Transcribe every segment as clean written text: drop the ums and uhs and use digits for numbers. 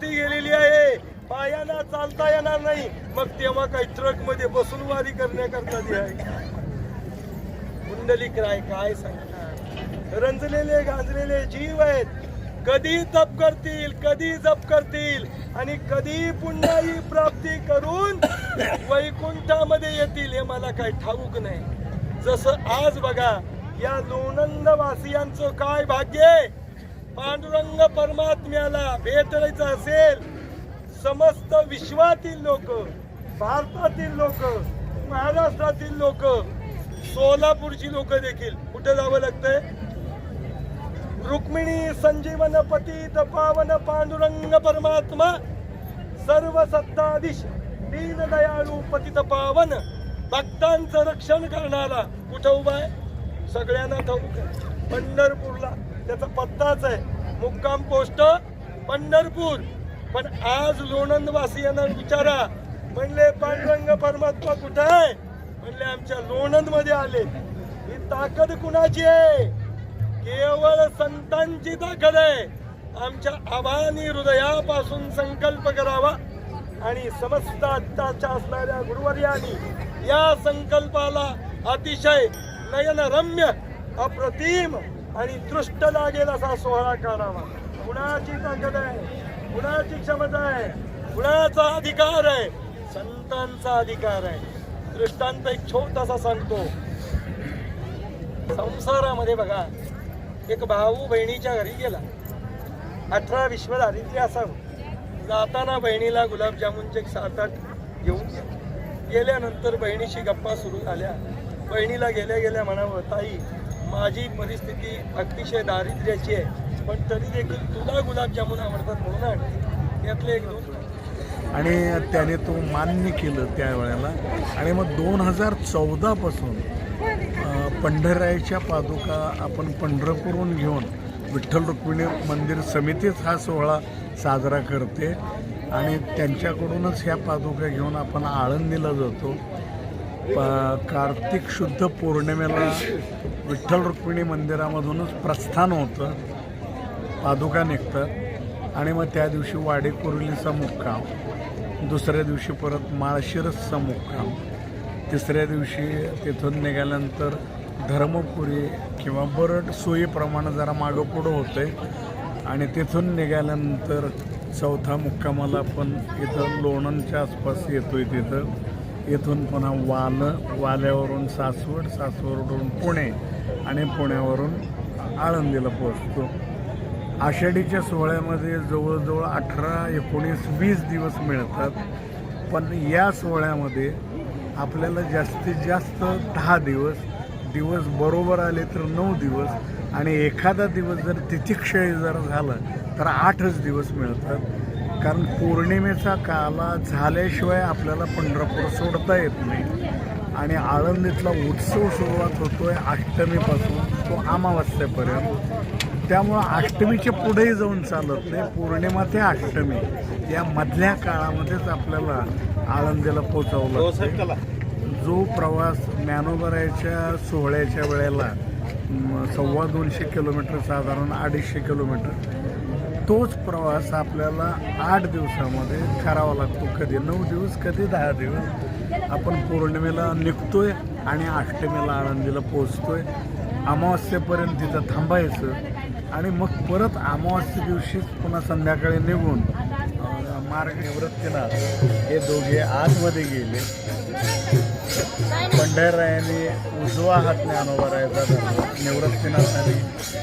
वस्ती गेलेली आहे, पायाला चालता येणार नाही, मग तेव्हा काही ट्रक मध्ये बसून वारी करण्याकरता ती आहे. कुंडलिक राय काय सांगणार, रंजलेले गाजलेले जीव आहेत, कधी तप करतील, कधी जप करतील आणि कधी पुन्हाही प्राप्ती करून वैकुंठामध्ये येतील हे मला काही ठाऊक नाही. जसं आज बघा या लोणंद वासियांचं काय भाग्य आहे, पांडुरंग परमात्म्याला भेटायचं असेल, समस्त विश्वातील लोक, भारतातील लोक, महाराष्ट्रातील लोक, सोलापूरची लोक देखील कुठे जावं लागतंय, रुक्मिणी संजीवन पतित पावन पांडुरंग परमात्मा सर्व सत्ताधीश दीन दयाळू पतित पावन भक्तांचं रक्षण करणारा कुठं उभा आहे सगळ्यांना ठाऊक आहे, पंढरपूरला. त्याचा पत्ताच आहे, मुक्काम पोस्ट पंढरपूर. पण आज लोणंदवासियांना विचारा, म्हणले पांडुरंग परमात्मा कुठं आहे, म्हणले आमच्या लोणंद मध्ये आले. ही ताकद कुणाची आहे, केवळ संतांची ताकद आहे. आमच्या आभानी हृदयापासून संकल्प करावा आणि समस्त आत्ताच्या असणाऱ्या गुरुवर्यांनी या संकल्पाला अतिशय नयनरम्य, अप्रतिम आणि दृष्ट लागेल असा सोहळा करावा. कुणाची ताकद आहे, कुणाची क्षमता आहे, कुणाचा अधिकार आहे, संतांचा अधिकार आहे. दृष्टांत एक छोटासा सांगतो. संसारामध्ये बघा, एक भाऊ बहिणीच्या घरी गेला, 18 विश्वदारिद्र्य असावं. जाताना बहिणीला गुलाबजामुनचे 7-8 घेऊन गेल्यानंतर बहिणीशी गप्पा सुरू झाल्या. बहिणीला गेल्या गेल्या म्हणावं, ताई माझी परिस्थिती अतिशय दारिद्र्याची आहे, पण तरी देखील तुला गुलाबजामुन आवडतात म्हणून आणते, यातले एक दोन. आणि त्याने तो मान्य केलं त्यावेळेला. आणि मग 2014 पासून पंढररायाच्या पादुका आपण पंढरपूरहून घेऊन विठ्ठल रुक्मिणी मंदिर समितीच हा सोहळा साजरा करते आणि त्यांच्याकडूनच ह्या पादुका घेऊन आपण आळंदीला जातो. कार्तिक शुद्ध पौर्णिमेला विठ्ठल रुक्मिणी मंदिरामधूनच प्रस्थान होतं, पादुका निघतात आणि मग त्या दिवशी वाडेकुर्लीचा मुक्काम, दुसऱ्या दिवशी परत माळशिरसचा मुक्काम, तिसऱ्या दिवशी तिथून निघाल्यानंतर धर्मपुरी किंवा बरड सोयीप्रमाणे जरा मागं पुढं होतं आहे आणि तिथून निघाल्यानंतर चौथा मुक्कामाला आपण इथं लोणंदच्या आसपास येतो आहे. तिथं इथून पुन्हा वाल्यावरून सासवड, सासवडवरून पुणे आणि पुण्यावरून आळंदीला पोहोचतो. आषाढीच्या सोहळ्यामध्ये जवळजवळ 18, 19, 20 दिवस मिळतात. पण या सोहळ्यामध्ये आपल्याला जास्तीत जास्त 10 दिवस बरोबर आले तर 9 दिवस आणि एखादा दिवस जर तिथिक्षय जर झालं तर 8च दिवस मिळतात. कारण पौर्णिमेचा काला झाल्याशिवाय आपल्याला पंढरपूर सोडता येत नाही आणि आळंदीतला उत्सव सुरुवात होतो आहे अष्टमीपासून तो अमावस्येपर्यंत. त्यामुळं अष्टमीच्या पुढेही जाऊन चालत नाही, पौर्णिमा ते अष्टमी या मधल्या काळामध्येच आपल्याला आळंदीला पोचावं लागतं. जो प्रवास ज्ञानोबारायाच्या सोहळ्याच्या वेळेला 250 किलोमीटर, साधारण 250 किलोमीटर, तोच प्रवास आपल्याला 8 दिवसामध्ये करावा लागतो. कधी 9 दिवस, कधी 10 दिवस. आपण पौर्णिमेला निघतोय आणि अष्टमीला आळंदीला पोचतोय. अमावस्येपर्यंत तिथं थांबायचं आणि मग परत अमावस्ये दिवशीच पुन्हा संध्याकाळी निघून मार्ग निवृत्तीनाथ हे दोघे आतमध्ये गेले. पंढररायाने उजवा हात ज्ञानोबारायाचा धरला, निवृत्तीनाथाने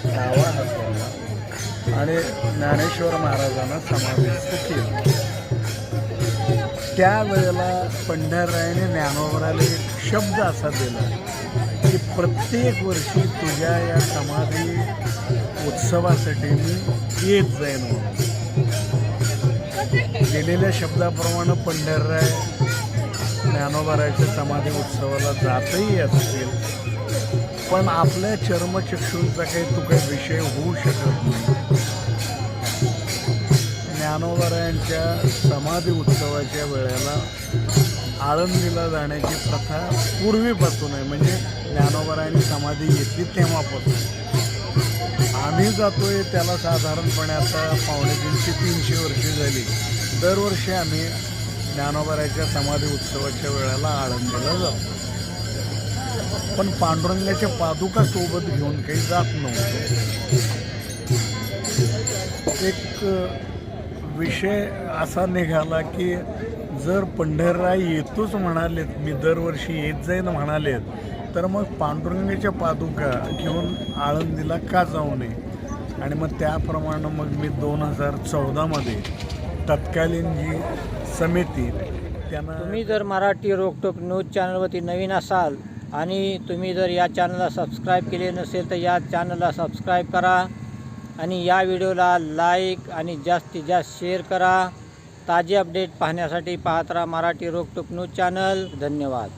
डावा हात धरला आणि ज्ञानेश्वर महाराजांना समाविष्ट केलं. त्यावेळेला पंढररायाने ज्ञानोबारायाला एक शब्द असा दिला की प्रत्येक वर्षी तुझ्या या समाधी उत्सवासाठी मी येत जाईन म्हणून. दिलेल्या शब्दाप्रमाणे पंढरराय ज्ञानोबारायाच्या समाधी उत्सवाला जातही असतील, पण आपल्या चर्मचक्षूंचा काही तो काही विषय होऊ शकत नाही. ज्ञानोबारायांच्या समाधी उत्सवाच्या वेळेला आळंदीला जाण्याची प्रथा पूर्वीपासून आहे, म्हणजे ज्ञानोबारायांनी समाधी घेतली तेव्हापासून. मी जातोय त्याला साधारणपणे आता 250-300 वर्षे झाली. दरवर्षी आम्ही ज्ञानोबाराच्या समाधी उत्सवाच्या वेळेला आळंदीला जातो. पण पांडुरंगाच्या पादुका सोबत घेऊन काही जात नव्हतो. एक विषय असा निघाला की जर पंढरराय येतोच म्हणालेत, मी दरवर्षी येत जाईन म्हणालेत, तर मग पांडुरंगाच्या पादुका घेऊन आळंदीला का जाऊ नये. आणि मग त्याप्रमाणे मग मी 2014मध्ये तत्कालीन जी समिती त्यांना तुम्ही जर मराठी रोकटोक न्यूज चॅनलवरती नवीन असाल आणि तुम्ही जर या चॅनलला सबस्क्राईब केले नसेल तर या चॅनलला सबस्क्राईब करा आणि या व्हिडिओला लाईक आणि जास्तीत जास्त शेअर करा. ताजे अपडेट पाहण्यासाठी पाहत राहा मराठी रोकटोक न्यूज चॅनल. धन्यवाद.